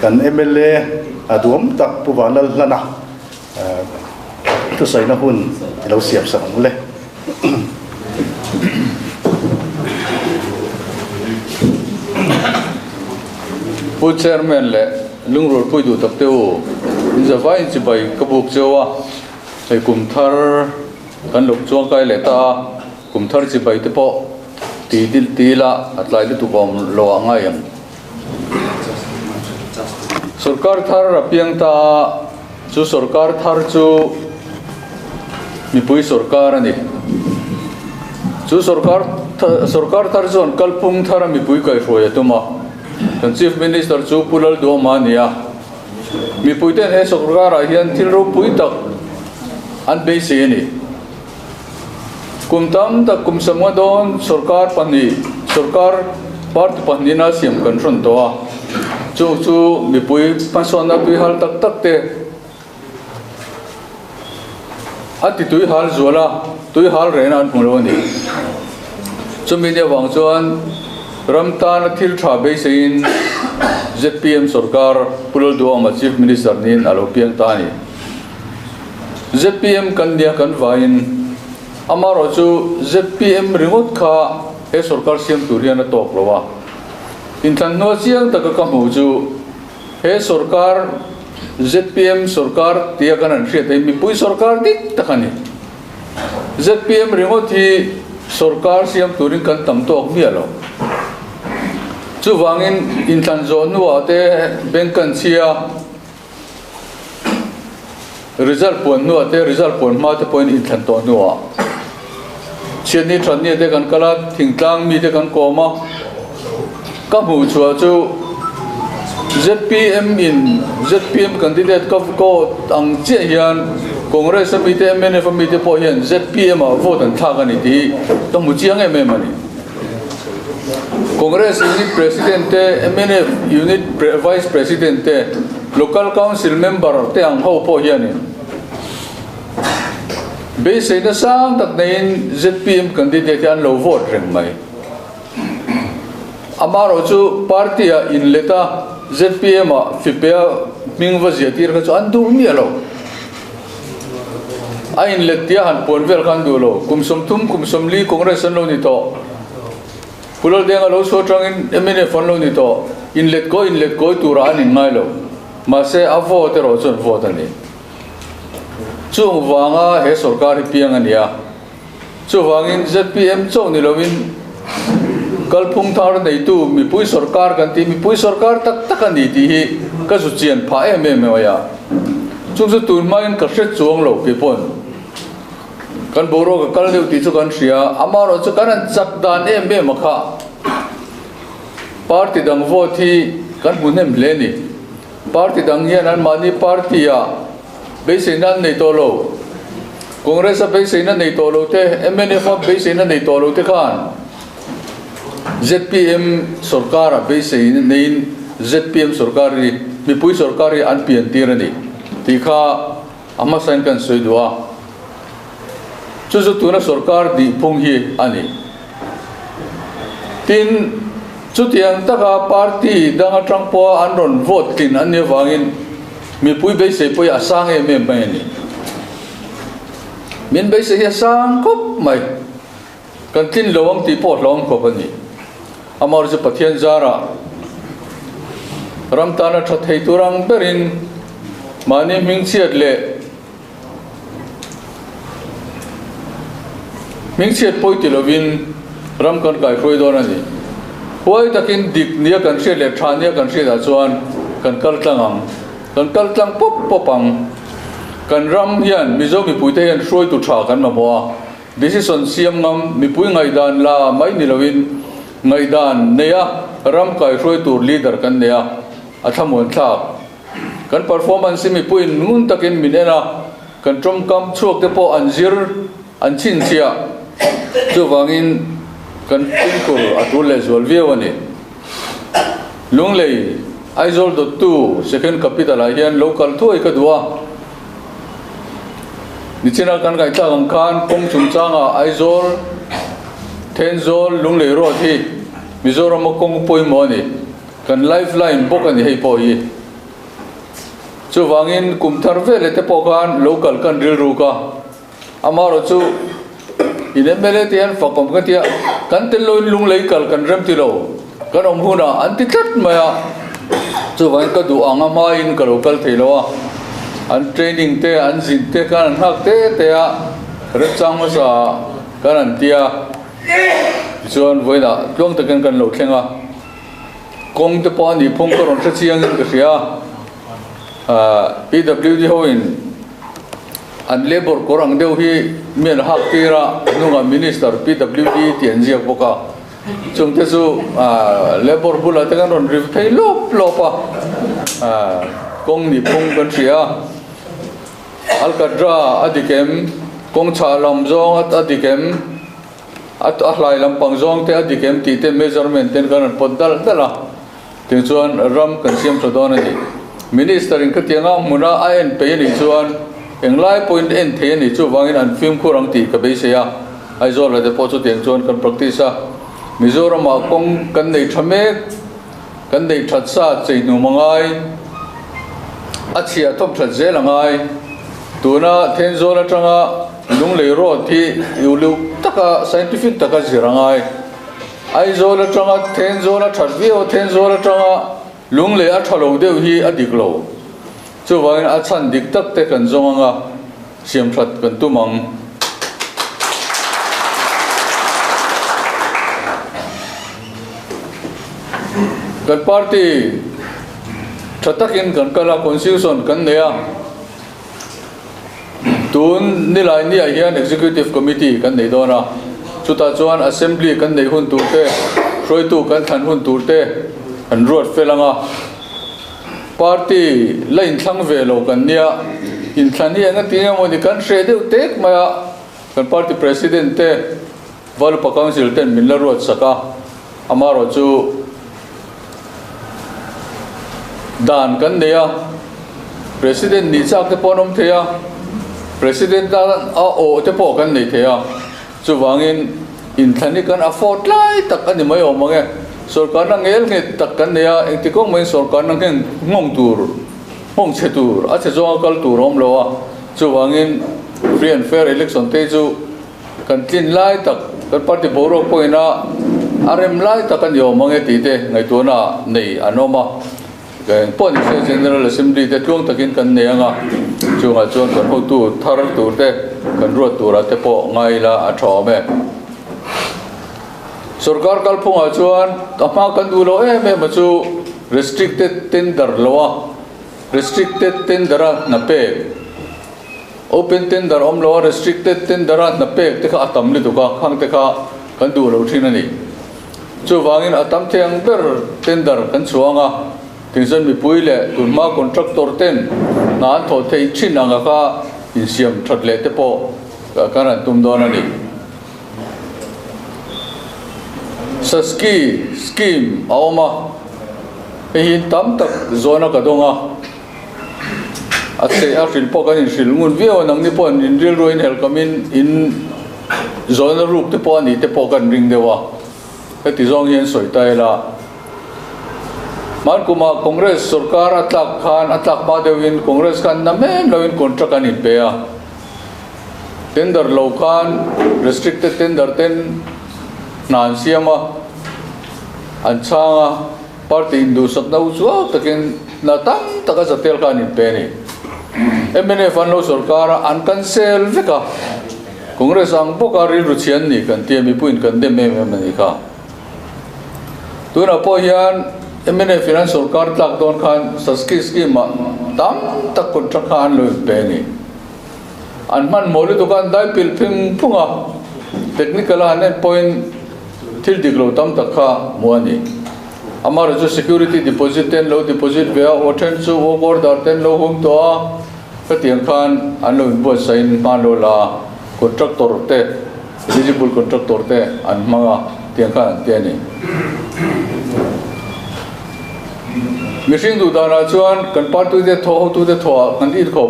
kan MLA aduam tak puwala lana tu sai na hun lo siap sang le pu chairman le lungrol pui du tak teu zawai chi bai kabuk chewa ei kum thar kan lok chuang kai le ta kum thar chi bai te po ti dil ti la atlai le tu kom lo anga yang sarkar thar apiang ta chu sarkar thar chu mi pui sarkar ani chu sarkar thar chu kalpung thar mi pui kai hroya tuma kan chief minister chu pulal do mania mi pui ten he sarkar a hian thil ro pui tak an be se ni kumtam ta kum samwa don sarkar pani sarkar part panina siam kan ron to a chu mi pui pasona tui hal tak tak te ati tui hal zola tui hal rena an phunglo ni chumi de wang chuan ramtan thil tha be sein ZPM sarkar pulol do ma chief minister nin alo piang ta ni ZPM kan dia kan vain amaro chu ZPM ringot kha he sarkar siam turian tok lowa in than no chiang tak ka mu chu he sarkar ZPM sarkar tia kan an hriat mi pui sarkar dik takani ZPM ringot hi sarkar siam turin kan tam tok mi alo chu wangin in than zon wa te bank kan chia result pon no te result pon ma te point in than to no chen ni than ni te kan kala thingtlang mi te kan koma ka mu chua chu ZPM candidate ko ang che hian congress mi te MNF mi te po hian ZPM a vote an tha kan ti to mu chiang em mani congress unit president te MNF unit vice president te local council member te ang ho po hian ni base na sang tak nain ZPM candidate an lo vote reng mai amaro chu party a in leta ZPM a fipea mingwa ziatir ka chu an du mi alo a in letia han ponvel kan du lo kumsom thum kumsom li congress an lo ni to pulol denga lo so tangin MNF an lo ni to in let ko tura an in ngai lo ma se a vote ro chon vote ani chung wanga he sarkar piang ania chu wangin ZPM chu ni lovin kalpung thar nei tu mi pui sarkar kan ti mi pui sarkar tak ani ti hi ka su chian pha em ya chung su tur main ka hret chuang lo pe pon kan boro ka kal deu ti chu kan ria amaro chu kan chak dan em kha party dang vote hi kan munem le ni party dang hian an mani party a beisenan nei to lo congress a beisenan nei to lo te MNF a beisenan nei to lo te khan ZPM sarkar a beisenan nei ZPM sarkari mi pui sarkari an pian tirani ti kha ama san kan soidwa chu tuna sarkar di phung hi ani tin chu tiang taka party danga tangpo an ron vote tin an ne wangin mi pui be se pui asang em mai ni min be se asang kop mai kan tin lowang ti po long ko bani amar je pathian zara ramtana tha thei turang berin mani ming chiat le ming chiat poi ti lovin ram kan kai khoi don ani hoi takin dik nia kan hriat le thania kan hriat a chuan kan kal tlang popang kan ram hian mizo mi puite hian hroi tu tha kan ma boa decision siam ngam mi pui ngai dan la mai ni lovin ngai dan neya ram kai hroi tur leader kan neya athamon tha kan performance mi pui nun takin minena kan trom kam chuak te po anjir an chin chia chu wangin kan tinkur atule zolviewani lunglei aizol.2 second capital a hian local thoi ka duwa nichina kan kai ta ang khan pong chung changa aizol tenzol lunglei ro thi mizoram kong poi mo ni kan lifeline bok ani hei po hi chu wangin kum thar ve le te po kan local kan ril ru ka amaro chu in MLA ti an fakom ka tia kan tel lo lung lei kal kan rem ti lo kan om huna an ti tat maya chu wang ka du anga ma in ka local thelo an training te an zin te kan hak te a re chang ma sa kan an tia chuan voina tlong te kan lo thlenga kong te pa ni phong ka ron tha chiang in ka ria PWD ho in an labor korang deu hi men hak tira nunga minister PWD tian jiak boka chung te chu labor bula te kan ron riv thei lop lopa kong ni phong kan ria alkadra adikem kong cha lam zong at adikem at ahlai lam pang zong te adikem ti te measurement ten kan pot dal dala tin chuan ram kan siam thodon ani minister in ka tianga muna IN pe ni chuan englai point en the ni chu wangin an film khurang ti ka be se ya aizol la de po chu tiang chuan kan practice a mizoram a kong kan nei thame kan nei that sa chei nu mangai achia top that zelangai tuna thenzola tanga lung le ro thi yulu taka scientific taka zirangai aizola tanga thenzola thatvio thenzola tanga lung le a thalo deu hi adiklo chu wangin a chan dik tak te kan zonga siam that kan tumang kan party thatakin kan kala constitution kan neya tun nilai ni a hian executive committee kan nei dona chuta chuan assembly kan nei hun turte roi tu kan than hun turte an ruat felanga party line thlang ve lo kan nia in thani anga tinga modi kan hre deu tek maya kan party president te valupa council ten min la ruat saka amaro chu dan kan nia president ni chak te ponom thea president da a o te po kan nei thea chu wangin in thani kan afford lai tak ani mai o mange सरकार ना गेल के तक ने या एक तिको में सरकार ना के ngong tur ngong che tur a che zo kal tur om lo a chu wangin free and fair election te chu kan tin lai tak kan party boro ko ina arem lai tak kan yo mange ti te ngai tu na nei anoma kan pon se general assembly te tlong takin kan ne anga chu nga chon kan ho tu thar tur te kan ro tur te po ngai la a tho me सरकार कल फोंगा चुआन अपना कंदूलो में मचु restricted tender loa restricted tender na pe open tender om loa restricted tender na pe te kha atam li duka khang te kha kandulo thina ni chu wangin atam theng ber tender kan chuanga tingsan mi puile tunma contractor ten na tho thei chin anga ka insiam thatle te po karan tum dona ni saski scheme aoma hin tam tak zona ka donga ase a fil po kan fil mun vio nang ni pon in real roin hel kamin in zona rup te po ni te po kan ring dewa ka ti zong yen soi tai la man kuma congress sarkar atlak ba dewin congress kan na men loin contract ani pe a tender lo kan restricted tender ten nan siama anchanga party indu sakna uswa takin natam taka satel kan in peni MNF anlo sarkar an cancel veka congress ang pokari ruchian ni kan tiami puin kan de me ni ka tuna po hian MNF finance sarkar tlak don khan saski scheme tam tak contract kan lo peni an man moli dukan dai pil phing punga technical hanen point til diglo tam takha muani amar jo security deposit ten low deposit via oten chu over dar ten low hum to ka tiang khan an lo bo sign ma lo la contractor te eligible contractor te an manga tiang khan te ni machine du dana chuan kan part tu de tho kan ir ko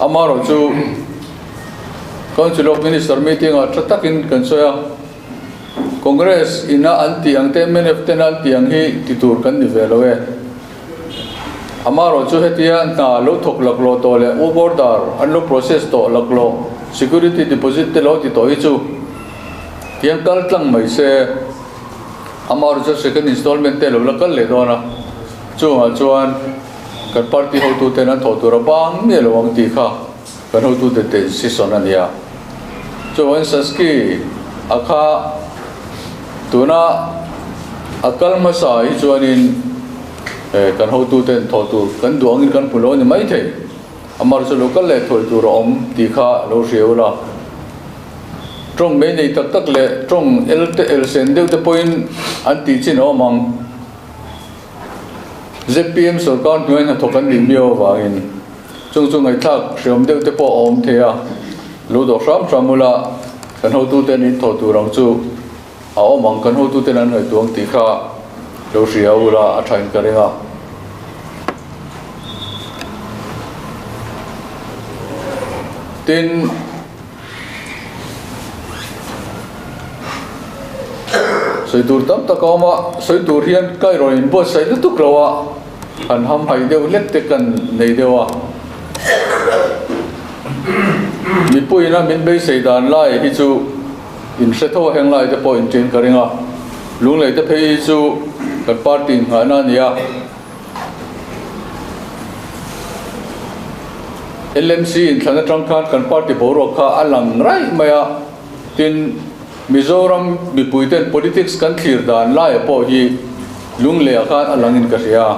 amar jo council of minister meeting a tratakin kan soya Congress ina anti ang te MNF ten anti ang hi titur kan ni veloe amaro chu hetia na lo thok lak lo to le overdar an lo process to lak lo security deposit te lo ti to hi chu tiang kal tlang mai se amaro chu second installment te lo lakal le do na chu a chuan kan party ho tu ten an tho tu ra bang me lo ang ti kha kan ho tu te si sonania chu an saski akha tuna akal masai chuanin kan ho tu ten tho tu kan duangin kan pulo ni mai the amar chu local le thoi tu rom ti kha lo riula trong me nei tak tak le trong el sen deu te point an ti chin o mang ZPM sarkar tuan ha thokan ni mio wangin chung chung ai thak shom deu te po om the a lo do ram tramula kan ho tu ten in tho tu rang chu ao mang kan ho tu ten an hai tuang ti kha lo riula a thain karenga tin soi tur tam ta ko ma soi tur hian kai roin bo sai lu tuk lawa an ham hai deu let te kan nei dewa mi puina min be sei dan lai hi chu in setho heng lai te point tin karinga lung lai te phei chu kan party hana nia LMC in thana tangkhan kan party boro kha alang rai maya tin Mizoram mi puiten politics kan thlir dan lai po hi lung le khan alangin ka ria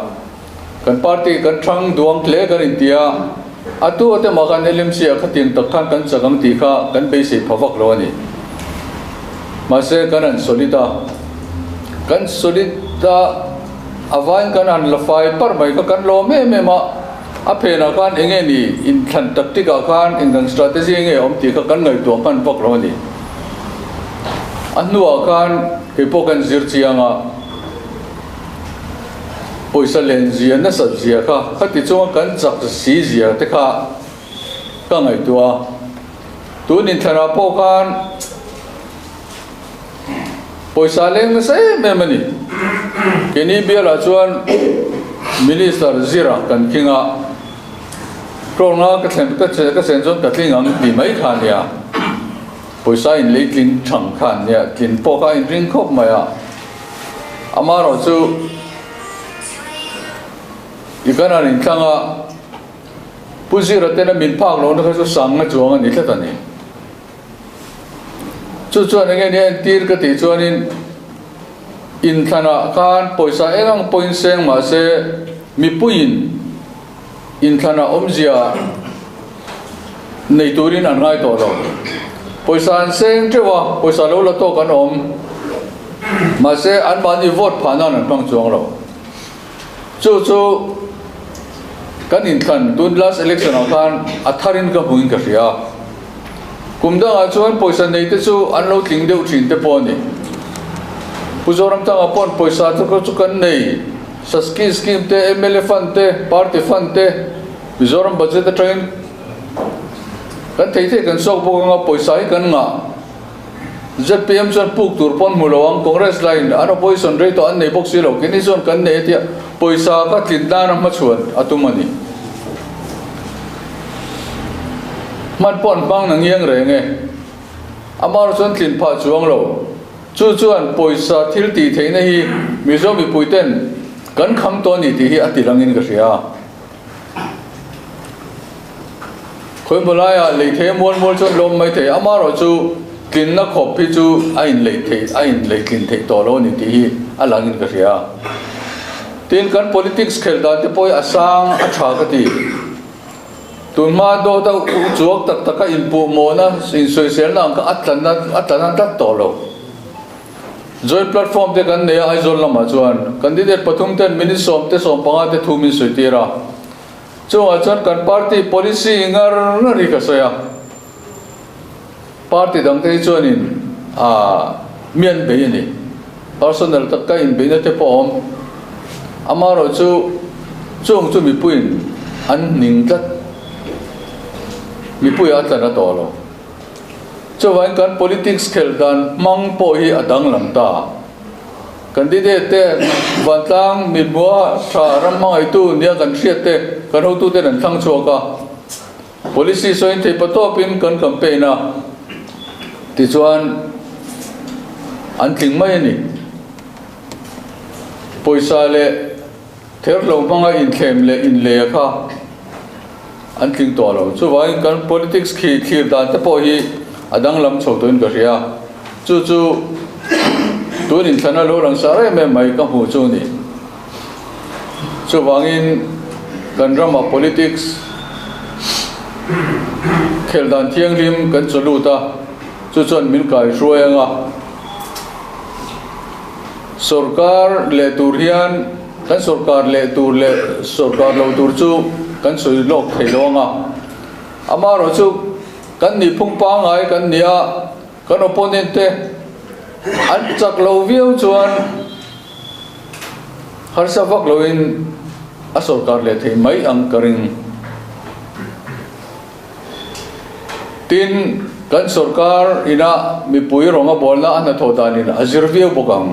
kan party kan thang duang tle kan intia atu ate ma kan LMC akhatin takhan kan chagam ti kha kan be se phawak lo ani ma se kan an solida awain kan an lafai par mai ka kan lo me ma apena kan enge ni in than taktika kan in strategy enge om ti ka kan ngai tu kan vak lo ni annuwa kan hipokan zirchianga poisa len zia na sat zia kha khati chunga kan chak si zia te kha ka ngai tua tunin thana po kan poisa len na sai me mani keni biala chuan minister zira kan kinga krona ka thlem ka sen zon ka tlingang ti mai khania poisa in leitlin thang khan nia tlin poka in ring khop maya amaro chu ikana rin thanga puzira tena min phak lo na chu sang na chuang ani thlatani chu chuan nge ne tir ka ti chuanin in thana khan poisa engang point seng ma se mi puin in thana omzia nei turin an ngai to lo poisa an seng trewa poisa lo la to kan om ma se an ban i vote phana an pang chuang lo chu kan in than tun last election khan atharin ka buin ka ria kumda a chuan poisa nei te chu an lo tling deu thin te poni puzoram tang apon poisa chu kan nei saski scheme te MLA fund te party fund te mizoram budget train kan thei kan sok bo nga poisa hi kan nga ZPM chan puk tur pon mulawang congress line an opposition rate to an nei box lo kini zon kan nei tia poisa ka tlindan ma chuan atumani man pon bang nang yang re nge amar chon tlin pha chuang lo chuan poisa thil ti theina hi mizo mi puiten kan kham to ni ti hi atilangin ka ria khoi bolaya leithe mol chon lom mai the amaro chu kin na khop phi chu ain leikin the to lo ni ti hi alangin ka ria tin kan politics khel da te poi asang a tha ka ti tunma do ta chuak tak ka inpu mo na in social na ka atlan ta to lo joint platform te kan ne ai zol lama chuan candidate pathum ten minute som te som panga te thumin soitira chunga chuan kan party policy ngar ri ka soya party dang te chuanin mian be ni personal tak ka in be na te pom amaro chung mi puin an ning tat mi pui atlan to lo cho vậy kan politics khel dan mang po hi adang lam ta candidate te van tang mi bua tha ram mai tu nia kan hriat te kan ho tu te nan thang choka policy so in thei pato pin kan campaign a ti chuan an tling mai ni poisa le ther lo manga in thlem le in le kha an tling to lo chu vai kan politics khi thir dan te po hi adang lam chho to in ka ria chu tu in thana lo rang sare me mai ka hu chu ni chu wangin kan rama politics khel dan thiang lim kan chulu ta chu chon min kai ruanga sarkar le turhian kan sarkar le tur le sarkar lo tur chu kan soi lok theilonga amaro chu kan ni phung pa ngai kan nia kan opponent te an chak lo viau chuan har sa vak lo in a sarkar le thei mai ang karing tin kan sarkar ina mi pui ronga bolna an thodanin azir viau bokang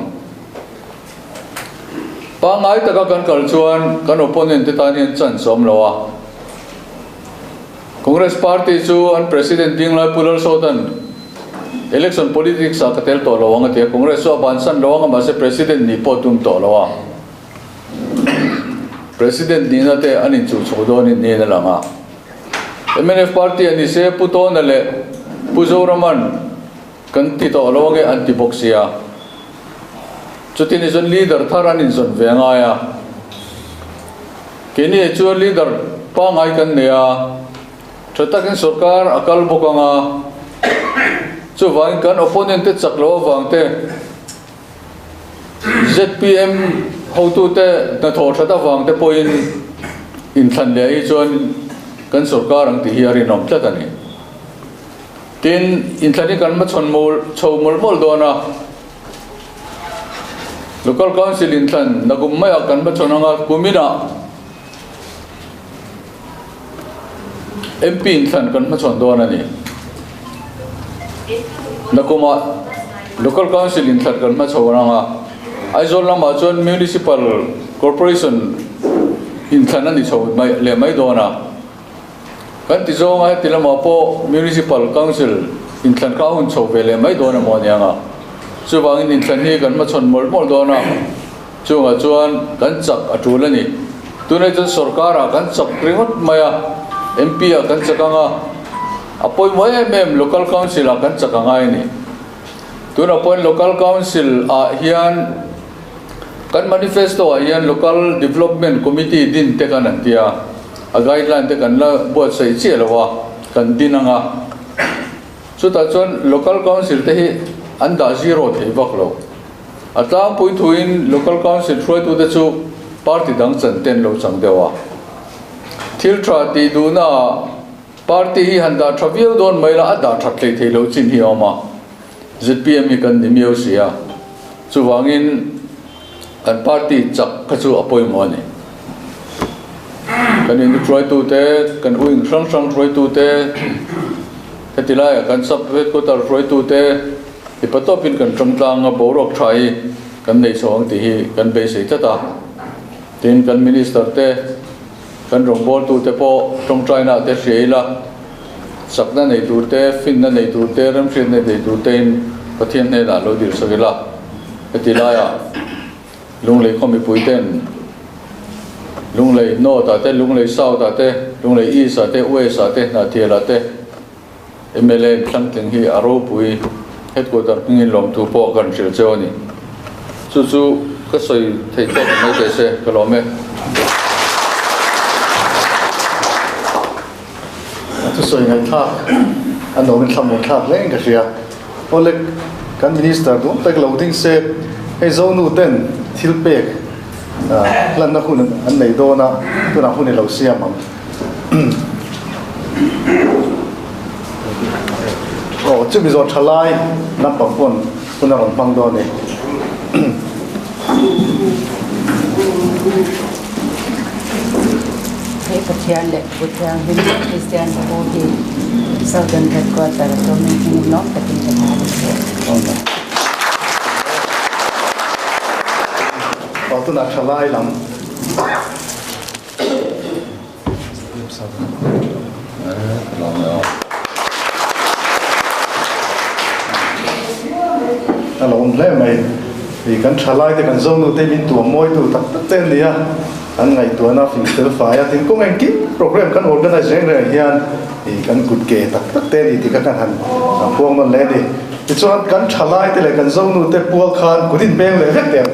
pa ngai taka kan kal chuan kan opponent te tanin chan som lowa Congress party chu an president ding lai pulal sotan election politics a katel to lawanga te Congress so ban san lawanga ma se president ni potum to lawa president ni na te anin chu chodo ni na langa MNF party ani se puto na le puzoraman kan ti to lawanga anti boxia chutin is leader tharanin zon venga ya kini chu leader pa ngai kan nia thatakin sarkar akal bokanga chu wang kan opponent te chaklo wangte ZPM how to te na thor thata wangte point in than le hi chuan kan sarkar ang ti hiari nom tlatani tin in thani kan ma chon mol chomol mol dona local council in than nagum mai kan ma chonanga kumina MP in than kan ma chon dona ni nakuma local council in than kan ma chonanga aizol lama chon municipal corporation in than ani chho mai le mai dona kan ti zonga tilama po municipal council in than ka hun chho vele mai dona mo nianga chu wangin in than hi kan ma chon mol mol dona chunga chuan kan chak atulani tunai chu sarkara kan chak ringot maya MP a kan chakanga apoi moi mem local council a kan chakanga ni tuna point local council a hian kan manifesto a hian local development committee din te kan antia a guideline te kan la bo sei che lawa kan dinanga chu ta chon local council te hi anda zero thei baklo atang pui thuin local council throi tu te chu party dang chan ten lo chang dewa thil tra ti du na party hi handa thaviu don maila ada thatlei thei lo chin hi oma ZPM hi kan nimio sia chu wangin kan party chak ka chu apoi mo ni kan in throi tu te kan uing sang sang throi tu te katilaya kan sap vet ko tar throi tu te ipatopin kan tramtanga borok thai kan nei song ti hi kan be sei ta tin kan minister te kan rongbol tu te po trong china te sheila sakna nei tu te finna nei tu te ram shin nei tu te pathian nei la lo dir sagila katilaya lunglei khomi puiten lunglei no ta te lunglei sau ta te lunglei i sa te we sa te na thiela te MLA tlang tling hi aro pui headquarter ngin lom tu po kan sil choni chu ka soi thei to mai te se kalome tu soi ngai tha an no min tham mo tha leng ka ria polek kan minister du pek loading se ei zo nu ten thil pek lan na hun an nei do na tu na hun lo siam am chu mi zo thalai na pampon kuna ron pang do ni hei pathian le pathian hin Christian bodi Southern Headquarter to meeting not the thing Bảo tôi nạp trả lại lắm. Along lẽ mày vì căn trả lại thì căn dâu nụ tên mình tuổi môi tuổi tắc tên đi à căn ngày tuổi nào phim từ phải à thì cũng anh kíp program căn organization này hiền thì căn cụt kề tắc tên thì căn hành buông nó lên đi thì cho căn trả lại thì lại căn dâu nụ tên buông khan cụt in beng lại rất đẹp